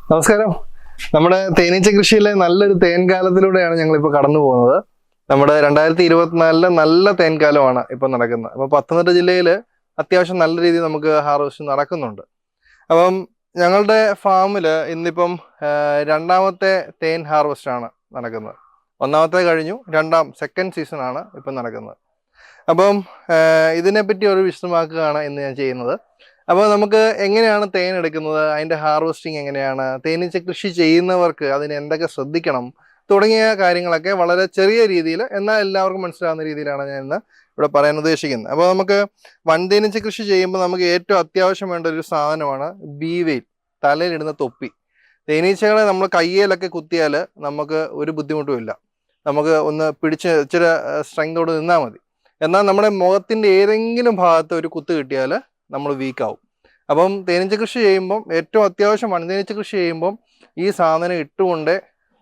നമസ്കാരം. നമ്മുടെ തേനീച്ച കൃഷിയിലെ നല്ലൊരു തേൻകാലത്തിലൂടെയാണ് ഞങ്ങളിപ്പോൾ കടന്നു പോകുന്നത്. നമ്മുടെ 2024 നല്ല തേൻകാലമാണ് ഇപ്പം നടക്കുന്നത്. അപ്പോൾ പത്തനംതിട്ട ജില്ലയിൽ അത്യാവശ്യം നല്ല രീതിയിൽ നമുക്ക് ഹാർവെസ്റ്റ് നടക്കുന്നുണ്ട്. അപ്പം ഞങ്ങളുടെ ഫാമിൽ ഇന്നിപ്പം രണ്ടാമത്തെ തേൻ ഹാർവെസ്റ്റ് ആണ് നടക്കുന്നത്. ഒന്നാമത്തെ കഴിഞ്ഞു, സെക്കൻഡ് സീസണാണ് ഇപ്പം നടക്കുന്നത്. അപ്പം ഇതിനെപ്പറ്റി ഒരു വിശദമാക്കുകയാണ് ഇന്ന് ഞാൻ ചെയ്യുന്നത്. അപ്പോൾ നമുക്ക് എങ്ങനെയാണ് തേൻ എടുക്കുന്നത്, അതിൻ്റെ ഹാർവെസ്റ്റിംഗ് എങ്ങനെയാണ്, തേനീച്ച കൃഷി ചെയ്യുന്നവർക്ക് അതിന് എന്തൊക്കെ ശ്രദ്ധിക്കണം തുടങ്ങിയ കാര്യങ്ങളൊക്കെ വളരെ ചെറിയ രീതിയിൽ എന്നാൽ എല്ലാവർക്കും മനസ്സിലാവുന്ന രീതിയിലാണ് ഞാൻ ഇന്ന് ഇവിടെ പറയാൻ ഉദ്ദേശിക്കുന്നത്. അപ്പോൾ നമുക്ക് വൻതേനീച്ച കൃഷി ചെയ്യുമ്പോൾ നമുക്ക് ഏറ്റവും അത്യാവശ്യം വേണ്ട ഒരു സാധനമാണ് ബീവെയിൽ, തലയിലിടുന്ന തൊപ്പി. തേനീച്ചകളെ നമ്മൾ കയ്യിലൊക്കെ കുത്തിയാൽ നമുക്ക് ഒരു ബുദ്ധിമുട്ടുമില്ല, നമുക്ക് ഒന്ന് പിടിച്ച് ഇച്ചിരി സ്ട്രെങ്തോട് നിന്നാൽ മതി. എന്നാൽ നമ്മുടെ മുഖത്തിൻ്റെ ഏതെങ്കിലും ഭാഗത്ത് ഒരു കുത്ത് കിട്ടിയാൽ നമ്മൾ വീക്കാവും. അപ്പം തേനീച്ച കൃഷി ചെയ്യുമ്പം ഏറ്റവും അത്യാവശ്യം വൻതേനീച്ച കൃഷി ചെയ്യുമ്പം ഈ സാധനം ഇട്ടുകൊണ്ടേ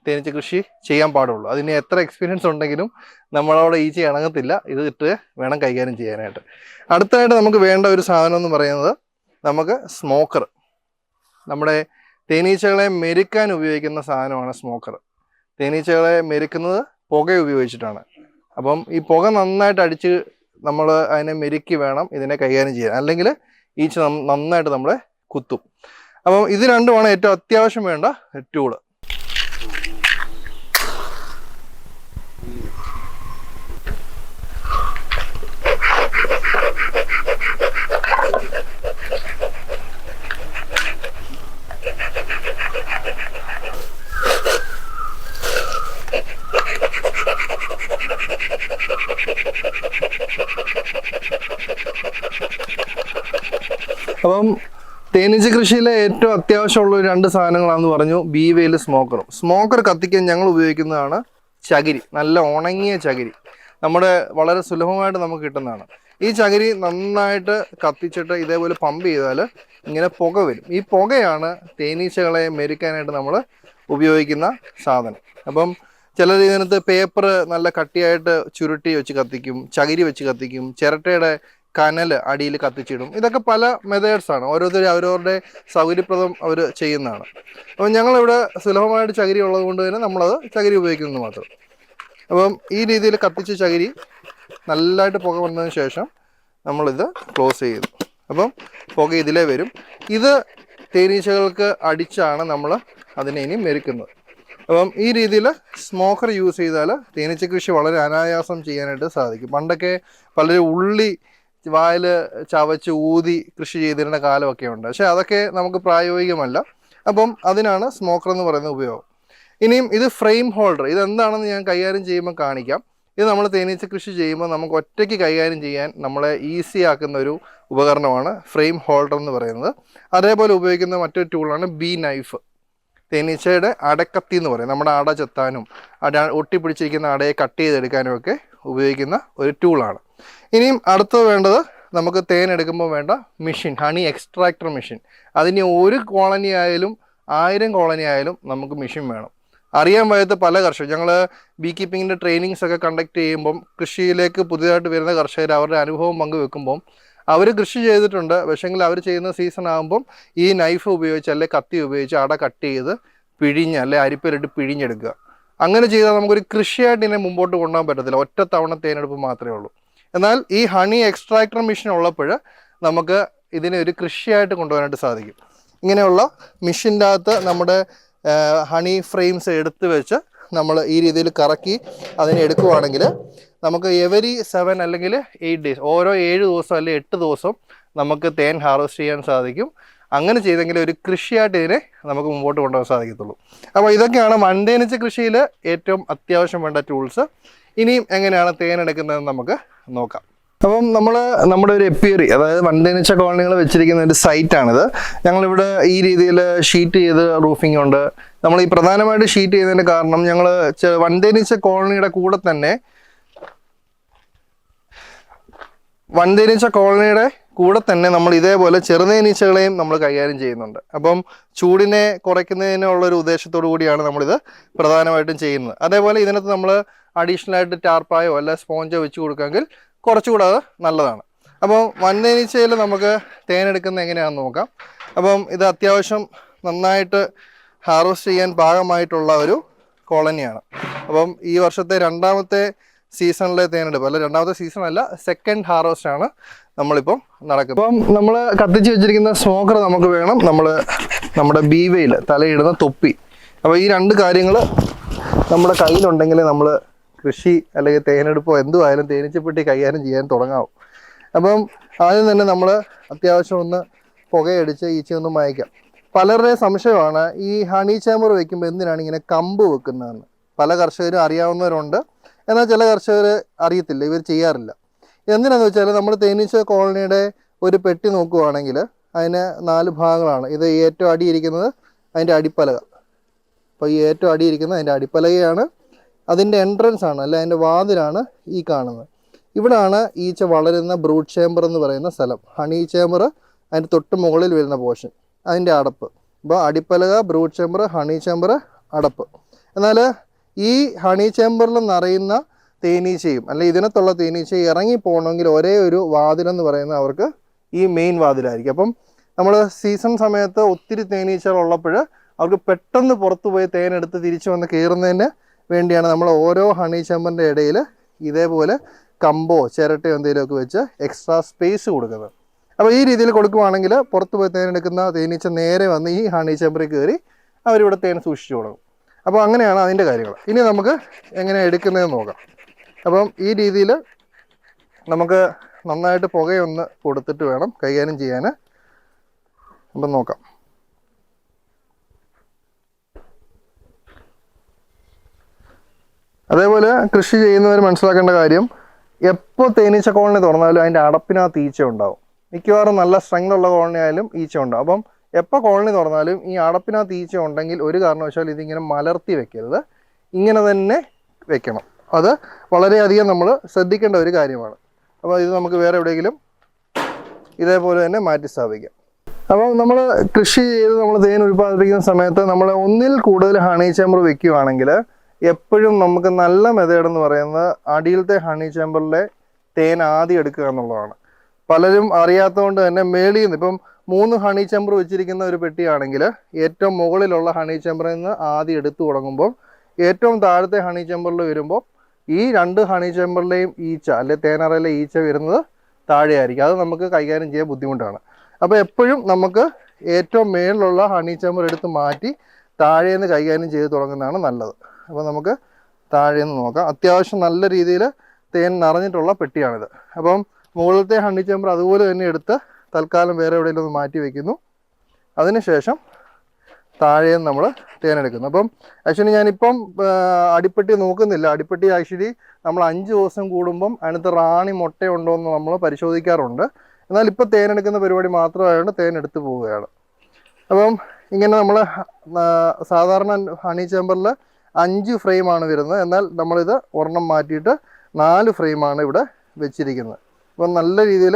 തേനീച്ച കൃഷി ചെയ്യാൻ പാടുള്ളൂ. അതിന് എത്ര എക്സ്പീരിയൻസ് ഉണ്ടെങ്കിലും നമ്മളവിടെ ഈച്ച ഇണങ്ങത്തില്ല, ഇത് ഇട്ട് വേണം കൈകാര്യം ചെയ്യാനായിട്ട്. അടുത്തായിട്ട് നമുക്ക് വേണ്ട ഒരു സാധനം എന്ന് പറയുന്നത് നമുക്ക് സ്മോക്കർ. നമ്മുടെ തേനീച്ചകളെ മെരുക്കാൻ ഉപയോഗിക്കുന്ന സാധനമാണ് സ്മോക്കർ. തേനീച്ചകളെ മെരുക്കുന്നത് പുക ഉപയോഗിച്ചിട്ടാണ്. അപ്പം ഈ പുക നന്നായിട്ട് അടിച്ച് നമ്മൾ അതിനെ മെരുക്കി വേണം ഇതിനെ കൈകാര്യം ചെയ്യാൻ, അല്ലെങ്കിൽ ഈച്ച നന്നായിട്ട് നമ്മളെ കുത്തും. അപ്പം ഇത് രണ്ടുമാണ് ഏറ്റവും അത്യാവശ്യം വേണ്ട ടൂള്. അപ്പം തേനീച്ച കൃഷിയിലെ ഏറ്റവും അത്യാവശ്യമുള്ള രണ്ട് സാധനങ്ങളാണെന്ന് പറഞ്ഞു, ബീവെയിൽ, സ്മോക്കറും. സ്മോക്കർ കത്തിക്കാൻ ഞങ്ങൾ ഉപയോഗിക്കുന്നതാണ് ചകിരി, നല്ല ഉണങ്ങിയ ചകിരി. നമ്മുടെ വളരെ സുലഭമായിട്ട് നമുക്ക് കിട്ടുന്നതാണ്. ഈ ചകിരി നന്നായിട്ട് കത്തിച്ചിട്ട് ഇതേപോലെ പമ്പ് ചെയ്താൽ ഇങ്ങനെ പുക വരും. ഈ പുകയാണ് തേനീച്ചകളെ മെരുക്കാനായിട്ട് നമ്മൾ ഉപയോഗിക്കുന്ന സാധനം. അപ്പം ചിലർ ഇതിനകത്ത് പേപ്പർ നല്ല കട്ടിയായിട്ട് ചുരുട്ടി വെച്ച് കത്തിക്കും, ചകിരി വെച്ച് കത്തിക്കും, ചിരട്ടയുടെ കനൽ അടിയിൽ കത്തിച്ചിടും. ഇതൊക്കെ പല മെത്തേഡ്സാണ്, ഓരോരുത്തരും അവരവരുടെ സൗകര്യപ്രദം അവർ ചെയ്യുന്നതാണ്. അപ്പം ഞങ്ങളിവിടെ സുലഭമായിട്ട് ചകിരി ഉള്ളത് കൊണ്ട് തന്നെ നമ്മളത് ചകിരി ഉപയോഗിക്കുന്നത് മാത്രം. അപ്പം ഈ രീതിയിൽ കത്തിച്ച ചകിരി നല്ലതായിട്ട് പുക വന്നതിന് ശേഷം നമ്മളിത് ക്ലോസ് ചെയ്യുന്നു. അപ്പം പുക ഇതിലേ വരും. ഇത് തേനീച്ചകൾക്ക് അടിച്ചാണ് നമ്മൾ അതിനെ ഇനി മെരുക്കുന്നത്. അപ്പം ഈ രീതിയിൽ സ്മോക്കർ യൂസ് ചെയ്താൽ തേനീച്ച കൃഷി വളരെ അനായാസം ചെയ്യാനായിട്ട് സാധിക്കും. പണ്ടൊക്കെ പലരും ഉള്ളി വായിൽ ചവച്ച് ഊതി കൃഷി ചെയ്തിരുന്ന കാലമൊക്കെ ഉണ്ട്, പക്ഷെ അതൊക്കെ നമുക്ക് പ്രായോഗികമല്ല. അപ്പം അതിനാണ് സ്മോക്കർ എന്ന് പറയുന്ന ഉപയോഗം. ഇനിയും ഇത് ഫ്രെയിം ഹോൾഡർ, ഇതെന്താണെന്ന് ഞാൻ കൈകാര്യം ചെയ്യുമ്പോൾ കാണിക്കാം. ഇത് നമ്മൾ തേനീച്ച കൃഷി ചെയ്യുമ്പോൾ നമുക്ക് ഒറ്റയ്ക്ക് കൈകാര്യം ചെയ്യാൻ നമ്മളെ ഈസി ആക്കുന്ന ഒരു ഉപകരണമാണ് ഫ്രെയിം ഹോൾഡർ എന്ന് പറയുന്നത്. അതേപോലെ ഉപയോഗിക്കുന്ന മറ്റൊരു ടൂളാണ് ബീ നൈഫ്. തേനീച്ചയുടെ അടക്കത്തി എന്ന് പറയും, നമ്മുടെ അട ചെത്താനും ഒട്ടിപ്പിടിച്ചിരിക്കുന്ന അടയെ കട്ട് ചെയ്തെടുക്കാനും ഒക്കെ ഉപയോഗിക്കുന്ന ഒരു ടൂളാണ്. ഇനിയും അടുത്തത് വേണ്ടത് നമുക്ക് തേൻ എടുക്കുമ്പോൾ വേണ്ട മെഷീൻ, ഹണി എക്സ്ട്രാക്ടർ മെഷീൻ. അതിന് 1 കോളനി ആയാലും 1000 കോളനി ആയാലും നമുക്ക് മെഷീൻ വേണം. അറിയാൻ വയ്യാത്ത പല കർഷകർ, ഞങ്ങൾ ബീ കീപ്പിങ്ങിൻ്റെ ട്രെയിനിങ്സ് ഒക്കെ കണ്ടക്ട് ചെയ്യുമ്പം കൃഷിയിലേക്ക് പുതിയതായിട്ട് വരുന്ന കർഷകർ അവരുടെ അനുഭവം പങ്കുവെക്കുമ്പം അവർ കൃഷി ചെയ്തിട്ടുണ്ട്, പക്ഷേങ്കിൽ അവർ ചെയ്യുന്ന സീസൺ ആകുമ്പം ഈ നൈഫ് ഉപയോഗിച്ച് അല്ലെ കത്തി ഉപയോഗിച്ച് അട കട്ട് ചെയ്ത് പിഴിഞ്ഞ് അല്ലെ അരിപ്പയിലിട്ട് പിഴിഞ്ഞെടുക്കുക. അങ്ങനെ ചെയ്താൽ നമുക്കൊരു കൃഷിയായിട്ട് ഇതിനെ മുമ്പോട്ട് കൊണ്ടുപോകാൻ പറ്റത്തില്ല, ഒറ്റ തവണ തേനെടുപ്പ് മാത്രമേ ഉള്ളൂ. എന്നാൽ ഈ ഹണി എക്സ്ട്രാക്ടർ മെഷീൻ ഉള്ളപ്പോൾ നമുക്ക് ഇതിനെ ഒരു കൃഷിയായിട്ട് കൊണ്ടുപോകാനായിട്ട് സാധിക്കും. ഇങ്ങനെയുള്ള മെഷീൻ്റെ അകത്ത് നമ്മുടെ ഹണി ഫ്രെയിംസ് എടുത്ത് വെച്ച് നമ്മൾ ഈ രീതിയിൽ കറക്കി അതിനെ എടുക്കുവാണെങ്കിൽ നമുക്ക് എവരി 7 അല്ലെങ്കിൽ 8 ഡേയ്സ്, ഓരോ 7 ദിവസം അല്ലെങ്കിൽ 8 ദിവസം നമുക്ക് തേൻ ഹാർവെസ്റ്റ് ചെയ്യാൻ സാധിക്കും. അങ്ങനെ ചെയ്തെങ്കിൽ ഒരു കൃഷിയായിട്ട് ഇതിനെ നമുക്ക് മുമ്പോട്ട് കൊണ്ടുപോകാൻ സാധിക്കത്തുള്ളൂ. അപ്പോൾ ഇതൊക്കെയാണ് വൻതേനീച്ച കൃഷിയിൽ ഏറ്റവും അത്യാവശ്യം വേണ്ട ടൂൾസ്. ഇനിയും എങ്ങനെയാണ് തേൻ എടുക്കുന്നതെന്ന് നമുക്ക് നോക്കാം. അപ്പം നമ്മുടെ ഒരു എപ്പിയറി, അതായത് വൻതേനീച്ച കോളനികൾ വെച്ചിരിക്കുന്ന ഒരു സൈറ്റാണിത്. ഞങ്ങളിവിടെ ഈ രീതിയിൽ ഷീറ്റ് ചെയ്ത് റൂഫിംഗ് ഉണ്ട്. നമ്മൾ ഈ പ്രധാനമായിട്ട് ഷീറ്റ് ചെയ്യുന്നതിൻ്റെ കാരണം ഞങ്ങൾ വൻതേനീച്ച കോളനിയുടെ കൂടെ തന്നെ നമ്മൾ ഇതേപോലെ ചെറുതേനീച്ചകളെയും നമ്മൾ കൈകാര്യം ചെയ്യുന്നുണ്ട്. അപ്പം ചൂടിനെ കുറയ്ക്കുന്നതിനുള്ളൊരു ഉദ്ദേശത്തോടു കൂടിയാണ് നമ്മളിത് പ്രധാനമായിട്ടും ചെയ്യുന്നത്. അതേപോലെ ഇതിനകത്ത് നമ്മൾ അഡീഷണൽ ആയിട്ട് ടാർപ്പായോ അല്ല സ്പോഞ്ചോ വെച്ച് കൊടുക്കാമെങ്കിൽ കുറച്ചുകൂടെ അത് നല്ലതാണ്. അപ്പോൾ വൻതേനീച്ചയിൽ നമുക്ക് തേനെടുക്കുന്നത് എങ്ങനെയാണെന്ന് നോക്കാം. അപ്പം ഇത് അത്യാവശ്യം നന്നായിട്ട് ഹാർവസ്റ്റ് ചെയ്യാൻ പാകമായിട്ടുള്ള ഒരു കോളനിയാണ്. അപ്പം ഈ വർഷത്തെ രണ്ടാമത്തെ സീസണിലെ തേനെടുപ്പ്, അല്ല രണ്ടാമത്തെ സീസൺ അല്ല, സെക്കൻഡ് ഹാർവസ്റ്റ് ആണ് നമ്മളിപ്പം നടക്കുന്നത്. അപ്പം നമ്മൾ കത്തിച്ച് വെച്ചിരിക്കുന്ന സ്മോക്കർ നമുക്ക് വേണം, നമ്മുടെ ബീവയിൽ തലയിടുന്ന തൊപ്പി. അപ്പോൾ ഈ രണ്ട് കാര്യങ്ങൾ നമ്മുടെ കയ്യിലുണ്ടെങ്കിൽ നമ്മൾ കൃഷി അല്ലെങ്കിൽ തേനെടുപ്പോ എന്തുമായാലും തേനീച്ചപ്പെട്ടി കൈകാര്യം ചെയ്യാൻ തുടങ്ങാവും. അപ്പം ആദ്യം തന്നെ നമ്മൾ അത്യാവശ്യം ഒന്ന് പുകയടിച്ച് ഈച്ചയൊന്ന് മയക്കാം. പലരുടെയും സംശയമാണ് ഈ ഹണി ചേമ്പർ വെക്കുമ്പോൾ എന്തിനാണ് ഇങ്ങനെ കമ്പ് വെക്കുന്നതെന്ന്. പല കർഷകരും അറിയാവുന്നവരുണ്ട്, എന്നാൽ ചില കർഷകർ അറിയത്തില്ല, ഇവർ ചെയ്യാറില്ല. എന്തിനാണെന്ന് വെച്ചാൽ നമ്മൾ തേനീച്ച കോളനിയുടെ ഒരു പെട്ടി നോക്കുകയാണെങ്കിൽ അതിന് 4 ഭാഗങ്ങളാണ്. ഇത് ഏറ്റവും അടിയിരിക്കുന്നത് അതിൻ്റെ അടിപ്പലക. അപ്പോൾ ഈ ഏറ്റവും അടിയിരിക്കുന്നത് അതിൻ്റെ അടിപ്പലകയാണ്, അതിൻ്റെ എൻട്രൻസ് ആണ്, അല്ല അതിൻ്റെ വാതിലാണ് ഈ കാണുന്നത്. ഇവിടാണ് ഈച്ച വളരുന്ന ബ്രൂഡ് ചേമ്പർ എന്ന് പറയുന്ന സ്ഥലം. ഹണി ചേമ്പർ അതിൻ്റെ തൊട്ട് മുകളിൽ വരുന്ന പോർഷൻ, അതിൻ്റെ അടപ്പ്. അപ്പോൾ അടിപ്പലക, ബ്രൂഡ് ചേമ്പർ, ഹണി ചേമ്പർ, അടപ്പ്. എന്നാൽ ഈ ഹണി ചേമ്പറിൽ നിറയുന്ന തേനീച്ചയും അല്ലെ ഇതിനകത്തുള്ള തേനീച്ചയും ഇറങ്ങി പോകണമെങ്കിൽ ഒരേ ഒരു വാതിലെന്ന് പറയുന്നത് അവർക്ക് ഈ മെയിൻ വാതിലായിരിക്കും. അപ്പം നമ്മൾ സീസൺ സമയത്ത് ഒത്തിരി തേനീച്ചകൾ ഉള്ളപ്പോൾ അവർക്ക് പെട്ടെന്ന് പുറത്തു പോയി തേനെടുത്ത് തിരിച്ചു വന്ന് കയറുന്നതിന് വേണ്ടിയാണ് നമ്മൾ ഓരോ ഹണി ചേമ്പറിൻ്റെ ഇടയിൽ ഇതേപോലെ കമ്പോ ചിരട്ടയോ എന്തെങ്കിലുമൊക്കെ വെച്ച് എക്സ്ട്രാ സ്പേസ് കൊടുക്കുന്നത്. അപ്പോൾ ഈ രീതിയിൽ കൊടുക്കുവാണെങ്കിൽ പുറത്ത് പോയി തേനെടുക്കുന്ന തേനീച്ച നേരെ വന്ന് ഈ ഹണി ചേമ്പറിൽ കയറി അവരിവിടെ തേൻ സൂക്ഷിച്ചു തുടങ്ങും. അപ്പോൾ അങ്ങനെയാണ് അതിൻ്റെ കാര്യങ്ങൾ. ഇനി നമുക്ക് എങ്ങനെ എടുക്കുന്നതെന്ന് നോക്കാം. അപ്പം ഈ രീതിയിൽ നമുക്ക് നന്നായിട്ട് പുകയൊന്ന് കൊടുത്തിട്ട് വേണം കൈകാര്യം ചെയ്യാൻ. അപ്പം നോക്കാം. അതേപോലെ കൃഷി ചെയ്യുന്നവർ മനസ്സിലാക്കേണ്ട കാര്യം, എപ്പോൾ തേനീച്ച കോളനി തുറന്നാലും അതിൻ്റെ അടപ്പിനകത്ത് ഈച്ച ഉണ്ടാവും. മിക്കവാറും നല്ല സ്ട്രെങ്ത് ഉള്ള കോളനി ആയാലും ഈച്ച ഉണ്ടാവും. അപ്പം എപ്പോൾ കോളനി തുറന്നാലും ഈ അടപ്പിനകത്ത് ഈച്ച ഉണ്ടെങ്കിൽ ഒരു കാരണവശാലും ഇതിങ്ങനെ മലർത്തി വെക്കരുത്, ഇങ്ങനെ തന്നെ വെക്കണം. അത് വളരെയധികം നമ്മൾ ശ്രദ്ധിക്കേണ്ട ഒരു കാര്യമാണ്. അപ്പോൾ ഇത് നമുക്ക് വേറെ എവിടെയെങ്കിലും ഇതേപോലെ തന്നെ മാറ്റി സ്ഥാപിക്കാം. അപ്പോൾ നമ്മൾ കൃഷി ചെയ്ത് നമ്മൾ തേൻ ഉൽപ്പാദിപ്പിക്കുന്ന സമയത്ത് നമ്മൾ ഒന്നിൽ കൂടുതൽ ഹണി ചേമ്പർ വെക്കുകയാണെങ്കിൽ എപ്പോഴും നമുക്ക് നല്ല മെത്തേഡ് എന്ന് പറയുന്നത് അടിയിലത്തെ ഹണി ചേമ്പറിലെ തേൻ ആദ്യം എടുക്കുക എന്നുള്ളതാണ്. പലരും അറിയാത്തതുകൊണ്ട് തന്നെ മേളിൽ നിന്ന് ഇപ്പം 3 ഹണി ചേമ്പർ വെച്ചിരിക്കുന്ന ഒരു പെട്ടിയാണെങ്കിൽ ഏറ്റവും മുകളിലുള്ള ഹണി ചേമ്പറിൽ നിന്ന് ആദ്യം എടുത്തു തുടങ്ങുമ്പോൾ ഏറ്റവും താഴത്തെ ഹണി ചേമ്പറിൽ വരുമ്പോൾ ഈ 2 ഹണി ചേമ്പറിലെയും ഈച്ച അല്ലെ തേനറയിലെ ഈച്ച വരുന്നത് താഴെയായിരിക്കും. അത് നമുക്ക് കൈകാര്യം ചെയ്യാൻ ബുദ്ധിമുട്ടാണ്. അപ്പോൾ എപ്പോഴും നമുക്ക് ഏറ്റവും മേളിലുള്ള ഹണി ചേമ്പർ എടുത്ത് മാറ്റി താഴേന്ന് കൈകാര്യം ചെയ്ത് തുടങ്ങുന്നതാണ് നല്ലത്. അപ്പോൾ നമുക്ക് താഴേന്ന് നോക്കാം. അത്യാവശ്യം നല്ല രീതിയിൽ തേൻ നിറഞ്ഞിട്ടുള്ള പെട്ടിയാണിത്. അപ്പം മുകളിലത്തെ ഹണി ചേമ്പർ അതുപോലെ തന്നെ എടുത്ത് തൽക്കാലം വേറെ എവിടെയെങ്കിലും ഒന്ന് മാറ്റി വയ്ക്കുന്നു. അതിനുശേഷം താഴേന്ന് നമ്മൾ തേനെടുക്കുന്നു. അപ്പം ആക്ച്വലി ഞാനിപ്പം അടിപ്പെട്ടി നോക്കുന്നില്ല. അടിപ്പെട്ടി ആക്ച്വലി നമ്മൾ 5 ദിവസം കൂടുമ്പം അതിനകത്ത് റാണി മുട്ടയുണ്ടോ എന്ന് നമ്മൾ പരിശോധിക്കാറുണ്ട്. എന്നാൽ ഇപ്പോൾ തേനെടുക്കുന്ന പരിപാടി മാത്രമായതുകൊണ്ട് തേനെടുത്ത് പോവുകയാണ്. അപ്പം ഇങ്ങനെ നമ്മൾ സാധാരണ ഹണി ചേമ്പറിൽ 5 ഫ്രെയിമാണ് വരുന്നത്. എന്നാൽ നമ്മളിത് ഒരെണ്ണം മാറ്റിയിട്ട് 4 ഫ്രെയിമാണ് ഇവിടെ വെച്ചിരിക്കുന്നത്. അപ്പം നല്ല രീതിയിൽ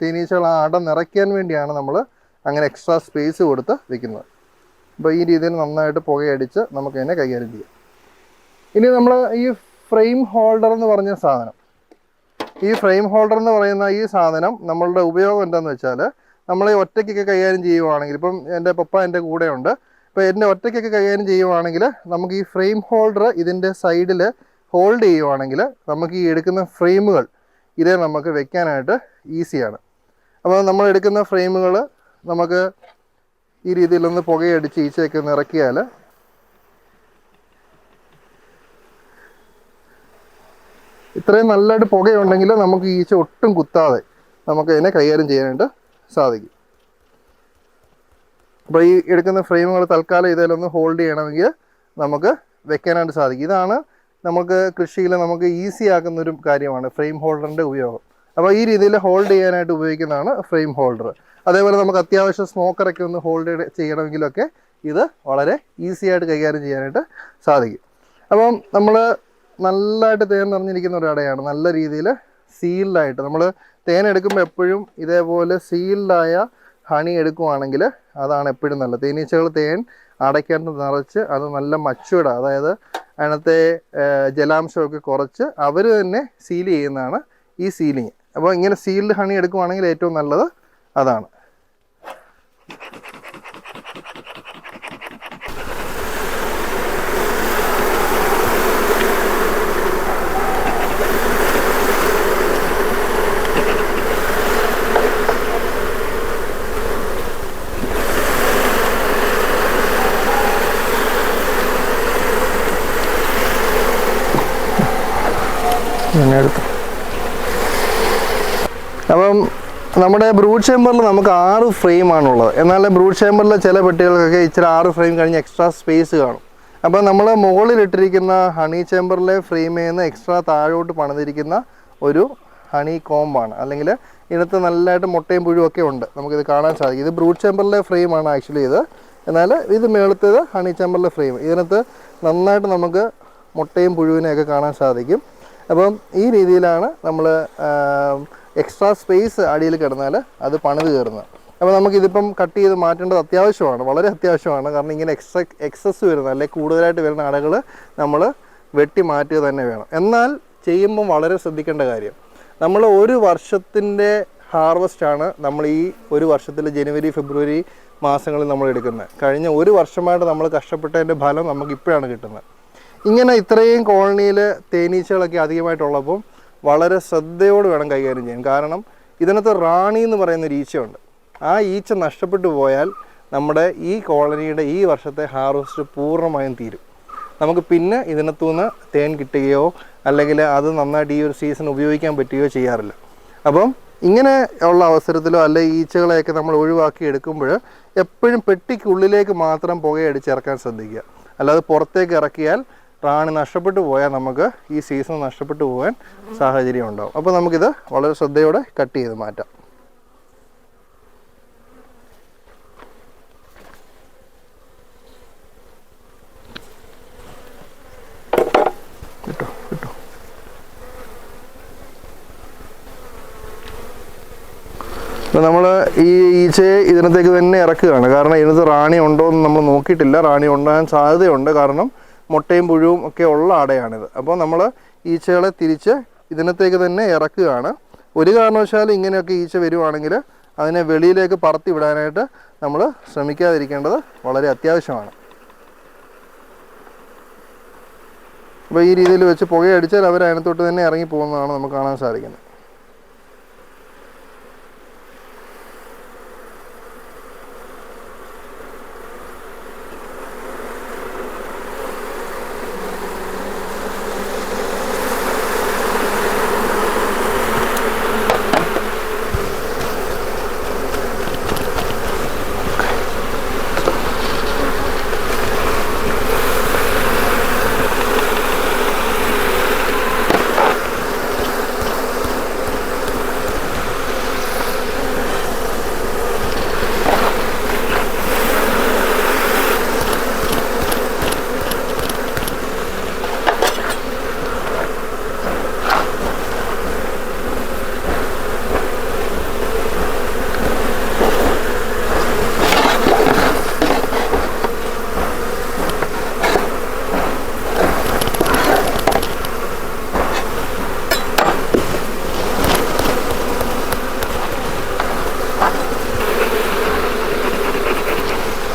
തേനീച്ചകൾ ആ അട നിറയ്ക്കാൻ വേണ്ടിയാണ് നമ്മൾ അങ്ങനെ എക്സ്ട്രാ സ്പേസ് കൊടുത്ത് വെക്കുന്നത്. അപ്പോൾ ഈ രീതിയിൽ നന്നായിട്ട് പുകയടിച്ച് നമുക്ക് അതിനെ കൈകാര്യം ചെയ്യാം. ഇനി നമ്മൾ ഈ ഫ്രെയിം ഹോൾഡർ എന്ന് പറഞ്ഞ സാധനം, ഈ ഫ്രെയിം ഹോൾഡർ എന്ന് പറയുന്ന ഈ സാധനം നമ്മളുടെ ഉപയോഗം എന്താണെന്ന് വെച്ചാൽ, നമ്മൾ ഒറ്റയ്ക്കൊക്കെ കൈകാര്യം ചെയ്യുവാണെങ്കിൽ, ഇപ്പം എൻ്റെ പപ്പ എൻ്റെ കൂടെയുണ്ട്, ഇപ്പോൾ എൻ്റെ ഒറ്റയ്ക്കൊക്കെ കൈകാര്യം ചെയ്യുവാണെങ്കിൽ നമുക്ക് ഈ ഫ്രെയിം ഹോൾഡർ ഇതിൻ്റെ സൈഡിൽ ഹോൾഡ് ചെയ്യുവാണെങ്കിൽ നമുക്ക് ഈ എടുക്കുന്ന ഫ്രെയിമുകൾ ഇതേ നമുക്ക് വെക്കാനായിട്ട് ഈസിയാണ്. അപ്പോൾ നമ്മൾ എടുക്കുന്ന ഫ്രെയിമുകൾ നമുക്ക് ഈ രീതിയിലൊന്ന് പുകയടിച്ച് ഈച്ചയൊക്കെ നിറക്കിയാൽ ഇത്രയും നല്ലതായിട്ട് പുകയുണ്ടെങ്കിൽ നമുക്ക് ഈച്ച ഒട്ടും കുത്താതെ നമുക്ക് ഇതിനെ കൈകാര്യം ചെയ്യാനായിട്ട് സാധിക്കും. അപ്പോൾ ഈ എടുക്കുന്ന ഫ്രെയിമുകൾ തൽക്കാലം ഇതിലൊന്ന് ഹോൾഡ് ചെയ്യണമെങ്കിൽ നമുക്ക് വെക്കാനായിട്ട് സാധിക്കും. ഇതാണ് നമുക്ക് കൃഷിയിൽ നമുക്ക് ഈസി ആക്കുന്നൊരു കാര്യമാണ് ഫ്രെയിം ഹോൾഡറിൻ്റെ ഉപയോഗം. അപ്പോൾ ഈ രീതിയിൽ ഹോൾഡ് ചെയ്യാനായിട്ട് ഉപയോഗിക്കുന്നതാണ് ഫ്രെയിം ഹോൾഡർ. അതേപോലെ നമുക്ക് അത്യാവശ്യം സ്മോക്കറൊക്കെ ഒന്ന് ഹോൾഡ് ചെയ്യണമെങ്കിലൊക്കെ ഇത് വളരെ ഈസി ആയിട്ട് കൈകാര്യം ചെയ്യാനായിട്ട് സാധിക്കും. അപ്പം നമ്മൾ നല്ലതായിട്ട് തേൻ നിറഞ്ഞിരിക്കുന്ന ഒരു അടയാണ്. നല്ല രീതിയിൽ സീൽഡായിട്ട് നമ്മൾ തേൻ എടുക്കുമ്പോൾ എപ്പോഴും ഇതേപോലെ സീൽഡായ ഹണി എടുക്കുവാണെങ്കിൽ അതാണ് എപ്പോഴും നല്ലത്. തേനീച്ചകൾ തേൻ അടയ്ക്കാണ്ട് നിറച്ച് അത് നല്ല മച്ചുവേർഡ്, അതായത് അതിനകത്തെ ജലാംശമൊക്കെ കുറച്ച് അവർ തന്നെ സീൽ ചെയ്യുന്നതാണ് ഈ സീലിങ്. അപ്പോൾ ഇങ്ങനെ സീൽഡ് ഹണി എടുക്കുവാണെങ്കിൽ ഏറ്റവും നല്ലത് അതാണ്. അപ്പം നമ്മുടെ ബ്രൂഡ് ചേമ്പറിൽ നമുക്ക് 6 ഫ്രെയിമാണുള്ളത്. എന്നാൽ ബ്രൂഡ് ചേമ്പറിൽ ചില പെട്ടികൾക്കൊക്കെ ഇച്ചിരി 6 ഫ്രെയിം കഴിഞ്ഞ് എക്സ്ട്രാ സ്പേസ് കാണും. അപ്പോൾ നമ്മൾ മുകളിലിട്ടിരിക്കുന്ന ഹണി ചേമ്പറിലെ ഫ്രെയിമിൽ നിന്ന് എക്സ്ട്രാ താഴോട്ട് പണിതിരിക്കുന്ന ഒരു ഹണി കോമ്പാണ്. അല്ലെങ്കിൽ ഇതിനകത്ത് നല്ലതായിട്ട് മുട്ടയും പുഴുവൊക്കെ ഉണ്ട്, നമുക്കിത് കാണാൻ സാധിക്കും. ഇത് ബ്രൂഡ് ചേമ്പറിലെ ഫ്രെയിമാണ് ആക്ച്വലി ഇത്. എന്നാൽ ഇത് മേളത്തേത് ഹണി ചേമ്പറിലെ ഫ്രെയിം. ഇതിനകത്ത് നന്നായിട്ട് നമുക്ക് മുട്ടയും പുഴുവിനെയൊക്കെ കാണാൻ സാധിക്കും. അപ്പം ഈ രീതിയിലാണ് നമ്മൾ എക്സ്ട്രാ സ്പേസ് അടിയിൽ കിടന്നാൽ അത് പണിത് കയറുന്നത്. അപ്പോൾ നമുക്കിതിപ്പം കട്ട് ചെയ്ത് മാറ്റേണ്ടത് അത്യാവശ്യമാണ്, വളരെ അത്യാവശ്യമാണ്. കാരണം ഇങ്ങനെ എക്സസ് വരുന്ന അല്ലെങ്കിൽ കൂടുതലായിട്ട് വരുന്ന അടകൾ നമ്മൾ വെട്ടി മാറ്റുക തന്നെ വേണം. എന്നാൽ ചെയ്യുമ്പം വളരെ ശ്രദ്ധിക്കേണ്ട കാര്യം, നമ്മൾ ഒരു വർഷത്തിൻ്റെ ഹാർവസ്റ്റാണ് നമ്മൾ ഈ ഒരു വർഷത്തിൽ ജനുവരി ഫെബ്രുവരി മാസങ്ങളിൽ നമ്മൾ എടുക്കുന്നത്. കഴിഞ്ഞ ഒരു വർഷമായിട്ട് നമ്മൾ കഷ്ടപ്പെട്ടതിൻ്റെ ഫലം നമുക്കിപ്പോഴാണ് കിട്ടുന്നത്. ഇങ്ങനെ ഇത്രയും കോളനിയിൽ തേനീച്ചകളൊക്കെ അധികമായിട്ടുള്ളപ്പം വളരെ ശ്രദ്ധയോട് വേണം കൈകാര്യം ചെയ്യാൻ. കാരണം ഇതിനകത്ത് റാണി എന്ന് പറയുന്നൊരു ഈച്ചയുണ്ട്. ആ ഈച്ച നഷ്ടപ്പെട്ടു പോയാൽ നമ്മുടെ ഈ കോളനിയുടെ ഈ വർഷത്തെ ഹാർവസ്റ്റ് പൂർണ്ണമായും തീരും. നമുക്ക് പിന്നെ ഇതിനകത്തുനിന്ന് തേൻ കിട്ടുകയോ അല്ലെങ്കിൽ അത് നന്നായിട്ട് ഈ ഒരു സീസൺ ഉപയോഗിക്കാൻ പറ്റുകയോ ചെയ്യാറില്ല. അപ്പം ഇങ്ങനെ ഉള്ള അവസരത്തിലോ അല്ലെങ്കിൽ ഈച്ചകളെയൊക്കെ നമ്മൾ ഒഴിവാക്കി എടുക്കുമ്പോൾ എപ്പോഴും പെട്ടിക്കുള്ളിലേക്ക് മാത്രം പുകയടിച്ചിറക്കാൻ ശ്രദ്ധിക്കുക. അല്ലാതെ പുറത്തേക്ക് ഇറക്കിയാൽ റാണി നഷ്ടപ്പെട്ടു പോയാൽ നമുക്ക് ഈ സീസൺ നഷ്ടപ്പെട്ടു പോകാൻ സാഹചര്യം ഉണ്ടാകും. അപ്പോൾ നമുക്കിത് വളരെ ശ്രദ്ധയോടെ കട്ട് ചെയ്ത് മാറ്റാം. അപ്പോൾ നമ്മൾ ഈ ഈച്ചയെ ഇതിനകത്തേക്ക് തന്നെ ഇറക്കുകയാണ്. കാരണം ഇതിനകത്ത് റാണി ഉണ്ടോ എന്ന് നമ്മൾ നോക്കിയിട്ടില്ല. റാണി ഉണ്ടാകാൻ സാധ്യതയുണ്ട്, കാരണം മുട്ടയും പുഴുവും ഒക്കെ ഉള്ള അടയാണിത്. അപ്പോൾ നമ്മൾ ഈച്ചകളെ തിരിച്ച് ഇതിനകത്തേക്ക് തന്നെ ഇറക്കുകയാണ്. ഒരു കാരണവശാലും ഇങ്ങനെയൊക്കെ ഈച്ച വരുവാണെങ്കിൽ അതിനെ വെളിയിലേക്ക് പറത്തി വിടാനായിട്ട് നമ്മൾ ശ്രമിക്കാതിരിക്കേണ്ടത് വളരെ അത്യാവശ്യമാണ്. അപ്പോൾ ഈ രീതിയിൽ വെച്ച് പുകയടിച്ചാൽ അവർ അതിനകത്തോട്ട് തന്നെ ഇറങ്ങി പോകുന്നതാണ് നമുക്ക് കാണാൻ സാധിക്കുന്നത്.